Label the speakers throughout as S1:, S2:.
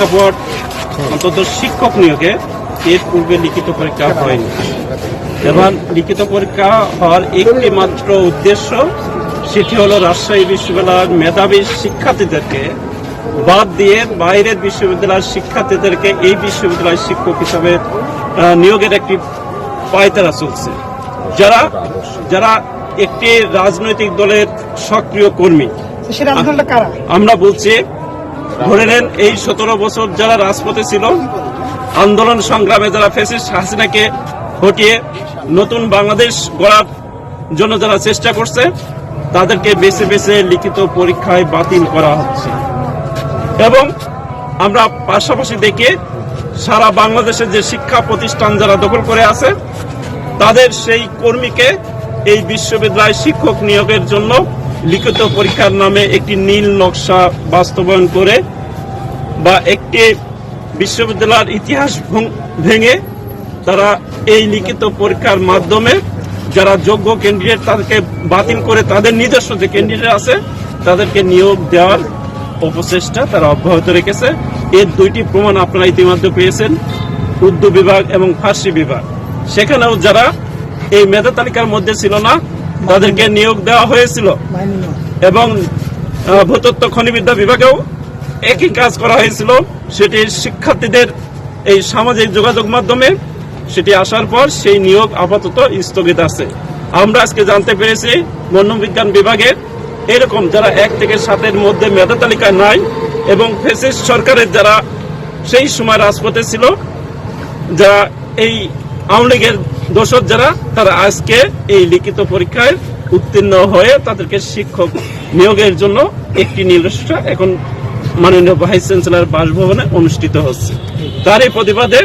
S1: শিক্ষা বোর্ড অন্তত শিক্ষক নিয়োগে এর পূর্বে লিখিত পরীক্ষা হয়নি। এবং লিখিত পরীক্ষা হওয়ার একটি মাত্র উদ্দেশ্য, সেটি হলো রাজশাহী বিশ্ববিদ্যালয়ের মেধাবী শিক্ষার্থীদেরকে বাদ দিয়ে বাইরের বিশ্ববিদ্যালয়ের শিক্ষার্থীদেরকে এই বিশ্ববিদ্যালয়ের শিক্ষক হিসাবে নিয়োগের একটি পায়তারা চলছে। যারা একটি রাজনৈতিক দলের সক্রিয় কর্মী, আমরা বলছি ধরে নেন এই 17 বছর যারা রাজপথে ছিল, আন্দোলন সংগ্রামে যারা ফ্যাসিস্ট হাসিনাকে হটিয়ে নতুন বাংলাদেশ গড়ার জন্য যারা চেষ্টা করছে, তাদেরকে বেছে বেছে লিখিত পরীক্ষায় বাতিল করা হচ্ছে। এবং আমরা পাশাপাশি দেখি সারা বাংলাদেশের যে শিক্ষা প্রতিষ্ঠান যারা দখল করে আছে, তাদের সেই কর্মীকে এই বিশ্ববিদ্যালয় শিক্ষক নিয়োগের জন্য লিখিত পরীক্ষার নামে একটি নীল নকশা বাস্তবায়ন করে বা একটি বিশ্ববিদ্যালয়ের ইতিহাস ভেঙে তারা এই লিখিত পরীক্ষার মাধ্যমে যারা যোগ্য ক্যান্ডিডেট তাদেরকে বাতিল করে তাদের নিজস্ব যে ক্যান্ডিডেট আছে তাদেরকে নিয়োগ দেওয়ার অপচেষ্টা তারা অব্যাহত রেখেছে। এর দুইটি প্রমাণ আপনারা ইতিমধ্যে পেয়েছেন, উর্দু বিভাগ এবং ফার্সি বিভাগ। সেখানেও যারা এই মেধা তালিকার মধ্যে ছিল না তাদেরকে নিয়োগ দেওয়া হয়েছিল এবং ভূতত্ত্ব খনিবিদ্যা বিভাগেও একই কাজ করা হয়েছিল। সেটি শিক্ষার্থীদের এই সামাজিক যোগাযোগ মাধ্যমে সেটি আসার পর সেই নিয়োগ আপাতত স্থগিত আছে। আমরা আজকে জানতে পেরেছি মনোবিজ্ঞান বিভাগে এরকম যারা 1 থেকে 7-এর মধ্যে মেধা তালিকায় নাই এবং ফ্যাসিস্ট সরকারের যারা সেই সময় রাজপথে ছিল, যারা এই আওয়ামী লীগের দোসর যারা, তারা আজকে এই লিখিত পরীক্ষায় উত্তীর্ণ হয়ে তাদেরকে শিক্ষক নিয়োগের জন্য একটি নির্দেশনা এখন মাননীয় ভাইস চ্যান্সেলর বাসভবনে অনুষ্ঠিত হচ্ছে। তারই প্রতিবাদে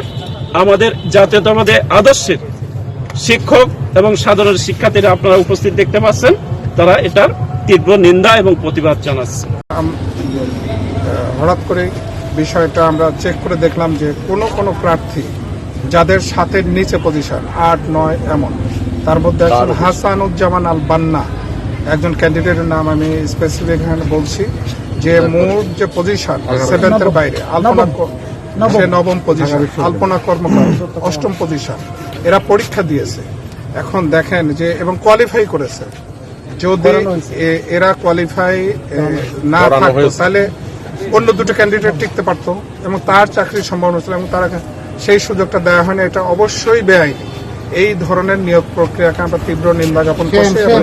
S1: আমাদের জাতীয়তাবাদী আদর্শের শিক্ষক এবং সাধারণ শিক্ষার্থীরা আপনারা উপস্থিত দেখতে পাচ্ছেন, তারা এটার তীব্র নিন্দা এবং প্রতিবাদ জানাচ্ছে।
S2: হঠাৎ করে বিষয়টা আমরা চেক করে দেখলাম যে কোনো প্রার্থী যাদের 7-এর নিচে পজিশন 8, 9 এমন, তার মধ্যে একজন হাসানুজ্জামান আল বান্না একজন ক্যান্ডিডেটের নাম আমি স্পেসিফিক এখানে বলছি, যে মোট যে পজিশন 7-এর বাইরে, সে 9ম পজিশন, আলপনা কর্মকার 8ম পজিশন, এরা পরীক্ষা দিয়েছে। এখন দেখেন যে এবং কোয়ালিফাই করেছে, যদি এরা কোয়ালিফাই না থাকতো তাহলে অন্য দুটো ক্যান্ডিডেট টিকতে পারতো এবং তার চাকরির সম্ভাবনা ছিল এবং তারা সেই সুযোগটা দেওয়া হয়নি। এটা অবশ্যই বেআইনি। এই ধরনের নিয়োগ প্রক্রিয়াকে আমরা তীব্র নিন্দা জ্ঞাপন করছি এবং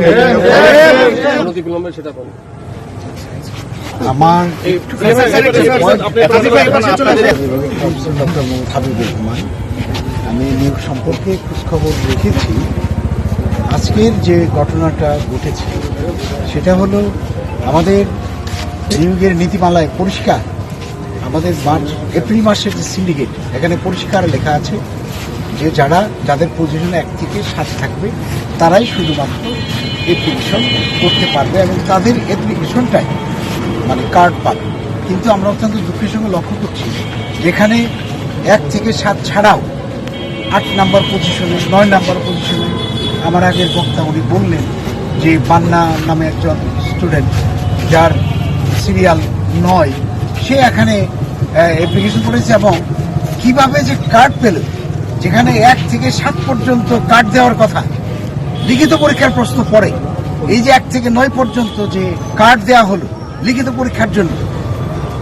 S3: আমি নিয়োগ সম্পর্কে খোঁজখবর রেখেছি। আজকের যে ঘটনাটা ঘটেছে সেটা হলো আমাদের নিয়োগের নীতিমালায় পরিষ্কার, আমাদের এপ্রিল মাসের যে সিন্ডিকেট, এখানে পরিষ্কার লেখা আছে যে যাদের পজিশনে 1 থেকে 7 থাকবে তারাই শুধুমাত্র অ্যাপ্লিকেশন করতে পারবে এবং তাদের অ্যাপ্লিকেশনটাই মানে কার্ড পাবে। কিন্তু আমরা অত্যন্ত দুঃখের সঙ্গে লক্ষ্য করছি যেখানে 1 থেকে 7 ছাড়াও 8 নাম্বার পজিশনে, 9 নাম্বার পজিশনে, আমার আগের বক্তা উনি বললেন যে বান্না নামে একজন স্টুডেন্ট যার সিরিয়াল 9, সে এখানে অ্যাপ্লিকেশন করেছে এবং কিভাবে যে কার্ড পেল, যেখানে 1 থেকে 7 পর্যন্ত কার্ড দেওয়ার কথা, লিখিত পরীক্ষার প্রশ্ন পড়ে এই যে 1 থেকে 9 পর্যন্ত যে কার্ড দেওয়া হলো লিখিত পরীক্ষার জন্য,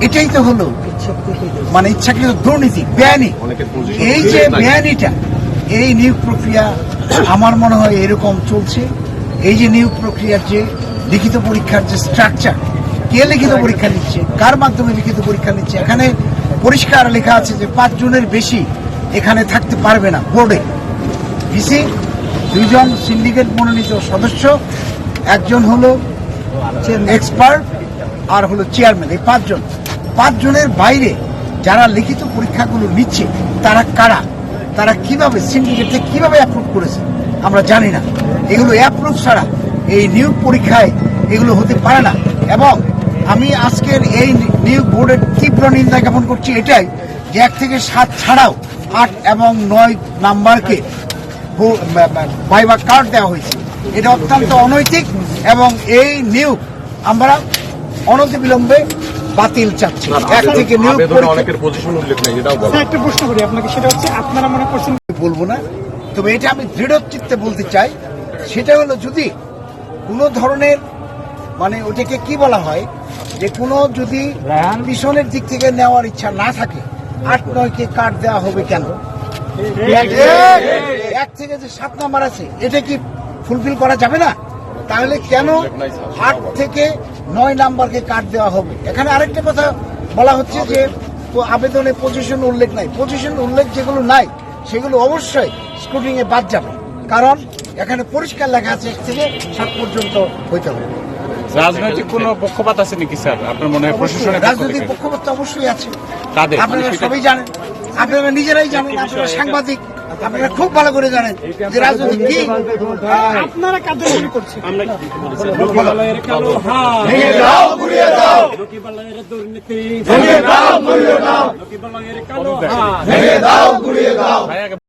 S3: এটাই তো হলো মানে ইচ্ছাকৃত দুর্নীতি, বেআইনি। এই যে বেআইনিটা, এই নিয়োগ প্রক্রিয়া আমার মনে হয় এরকম চলছে। এই যে নিয়োগ প্রক্রিয়ার যে লিখিত পরীক্ষার যে স্ট্রাকচার, কে লিখিত পরীক্ষা নিচ্ছে, কার মাধ্যমে লিখিত পরীক্ষা নিচ্ছে, এখানে পরিষ্কার লেখা আছে যে 5 জনের বেশি এখানে থাকতে পারবে না বোর্ডে। ভিসি, 2 জন সিন্ডিকেট মনোনীত সদস্য, একজন হলো এক্সপার্ট আর হলো চেয়ারম্যান, এই 5 জনের বাইরে যারা লিখিত পরীক্ষাগুলো নিচ্ছে তারা কারা, তারা কিভাবে সিন্ডিকেটে কিভাবে অ্যাপ্রুভ করেছে আমরা জানি না। এগুলো অ্যাপ্রুভ ছাড়া এই নিয়োগ পরীক্ষায় এগুলো হতে পারে না। এবং আমি আজকের এই নিয়োগ বোর্ডের তীব্র নিন্দা জ্ঞাপন করছি এটাই যে 1 থেকে 7 ছাড়াও 8 এবং 9 নাম্বারকে ভাইভা কার্ড দেওয়া হয়েছে। এটা অত্যন্ত অনৈতিক এবং এই নিয়োগ আমরা অনতিবিলম্বে বাতিল চাচ্ছে। এক থেকে নিয়োগ পরীক্ষা
S4: অনেকের পজিশন উল্লেখ নেই, এটাও বলা।
S5: একটা প্রশ্ন করি আপনাকে, সেটা হচ্ছে আপনারা মনে করছেন
S3: বলবো না, তবে এটা আমি দৃঢ় চিত্তে বলতে চাই, সেটা হলো যদি কোনো ধরনের মানে ওটাকে কি বলা হয়, যে কোনো যদি পিছনের দিক থেকে নেওয়ার ইচ্ছা না থাকে 8-9কে কাট দেওয়া হবে কেন? 1 থেকে যে 7 নাম্বার আছে এটা কি ফুলফিল করা যাবে না? তাহলে কেন 8 থেকে 9 নাম্বারকে কাট দেওয়া হবে? এখানে আরেকটা কথা বলা হচ্ছে যে আবেদনে পজিশন উল্লেখ নাই। পজিশন উল্লেখ যেগুলো নাই সেগুলো অবশ্যই স্ক্রুটিনিং এ বাদ যাবে, কারণ এখানে পরিষ্কার লেখা আছে 1 থেকে 7 পর্যন্ত হইতে হবে।
S6: রাজনৈতিক কোনো পক্ষপাত আছে নাকি স্যার আপনার মনে হয় প্রশাসনের পক্ষ
S3: রাজনৈতিক
S6: থেকে?
S3: পক্ষপাত তো অবশ্যই আছে,
S6: কাদের?
S3: আপনারা সবাই জানেন, আপনারা নিজেরাই জানেন, আপনারা সাংবাদিক, আপনারা খুব ভালো করে জানেন যে রাজনীতি কি।
S5: আপনারা কাদের মনে করছেন?
S1: আমরা
S5: লোকবালায়ের কালো হাত, লোকবালায়ের দুর্নীতি, লোকবালায়ের কালো হাত।
S6: ভাইয়া